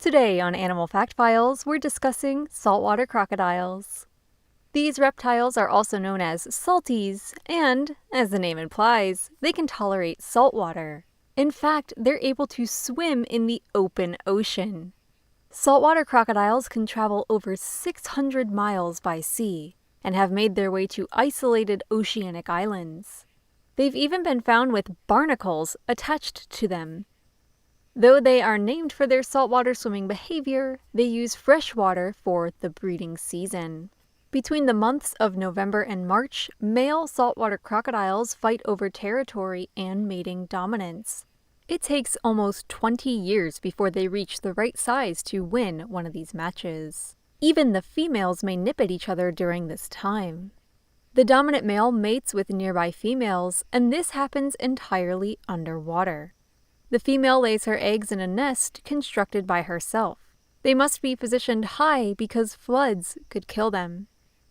Today on Animal Fact Files, we're discussing saltwater crocodiles. These reptiles are also known as salties, and, as the name implies, they can tolerate salt water. In fact, they're able to swim in the open ocean. Saltwater crocodiles can travel over 600 miles by sea and have made their way to isolated oceanic islands. They've even been found with barnacles attached to them. Though they are named for their saltwater swimming behavior, they use fresh water for the breeding season. Between the months of November and March, male saltwater crocodiles fight over territory and mating dominance. It takes almost 20 years before they reach the right size to win one of these matches. Even the females may nip at each other during this time. The dominant male mates with nearby females, and this happens entirely underwater. The female lays her eggs in a nest constructed by herself. They must be positioned high because floods could kill them.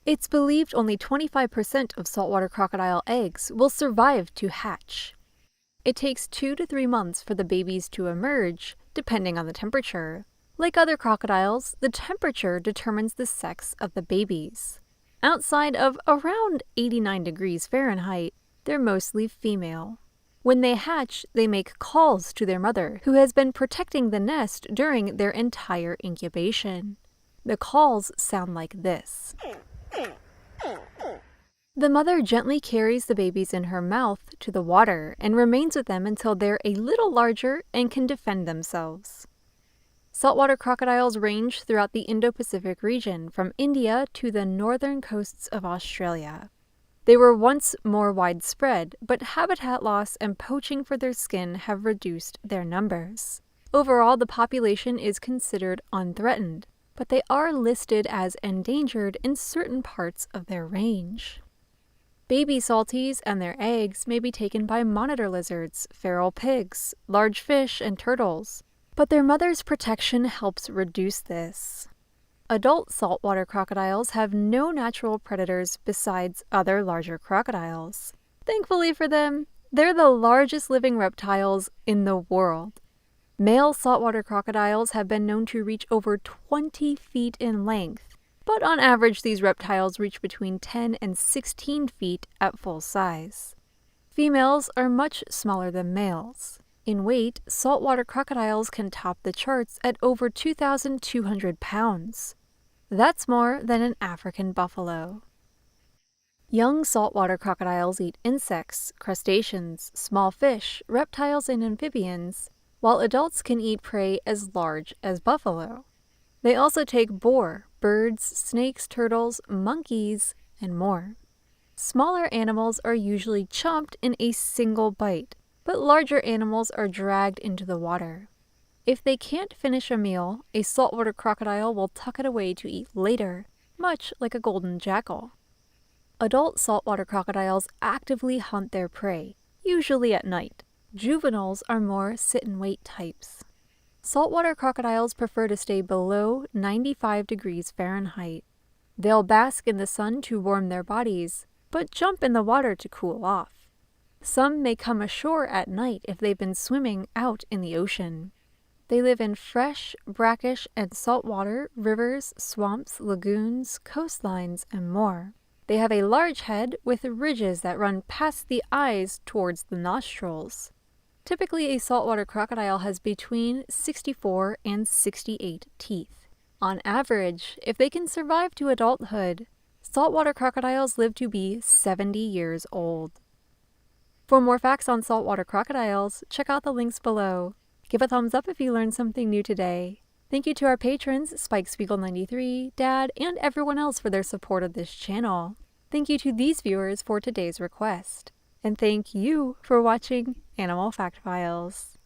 It's believed only 25% of saltwater crocodile eggs will survive to hatch. It takes 2 to 3 months for the babies to emerge, depending on the temperature. Like other crocodiles, the temperature determines the sex of the babies. Outside of around 89 degrees Fahrenheit, they're mostly female. When they hatch, they make calls to their mother, who has been protecting the nest during their entire incubation. The calls sound like this. The mother gently carries the babies in her mouth to the water and remains with them until they're a little larger and can defend themselves. Saltwater crocodiles range throughout the Indo-Pacific region, from India to the northern coasts of Australia. They were once more widespread, but habitat loss and poaching for their skin have reduced their numbers. Overall, the population is considered unthreatened, but they are listed as endangered in certain parts of their range. Baby salties and their eggs may be taken by monitor lizards, feral pigs, large fish, and turtles, but their mother's protection helps reduce this. Adult saltwater crocodiles have no natural predators besides other larger crocodiles. Thankfully for them, they're the largest living reptiles in the world. Male saltwater crocodiles have been known to reach over 20 feet in length, but on average these reptiles reach between 10 and 16 feet at full size. Females are much smaller than males. In weight, saltwater crocodiles can top the charts at over 2,200 pounds. That's more than an African buffalo. Young saltwater crocodiles eat insects, crustaceans, small fish, reptiles, and amphibians, while adults can eat prey as large as buffalo. They also take boar, birds, snakes, turtles, monkeys, and more. Smaller animals are usually chomped in a single bite, but larger animals are dragged into the water. If they can't finish a meal, a saltwater crocodile will tuck it away to eat later, much like a golden jackal. Adult saltwater crocodiles actively hunt their prey, usually at night. Juveniles are more sit-and-wait types. Saltwater crocodiles prefer to stay below 95 degrees Fahrenheit. They'll bask in the sun to warm their bodies, but jump in the water to cool off. Some may come ashore at night if they've been swimming out in the ocean. They live in fresh, brackish, and saltwater, rivers, swamps, lagoons, coastlines, and more. They have a large head with ridges that run past the eyes towards the nostrils. Typically, a saltwater crocodile has between 64 and 68 teeth. On average, if they can survive to adulthood, saltwater crocodiles live to be 70 years old. For more facts on saltwater crocodiles, check out the links below. Give a thumbs up if you learned something new today. Thank you to our patrons, SpikeSpiegel93, Dad, and everyone else for their support of this channel. Thank you to these viewers for today's request. And thank you for watching Animal Fact Files.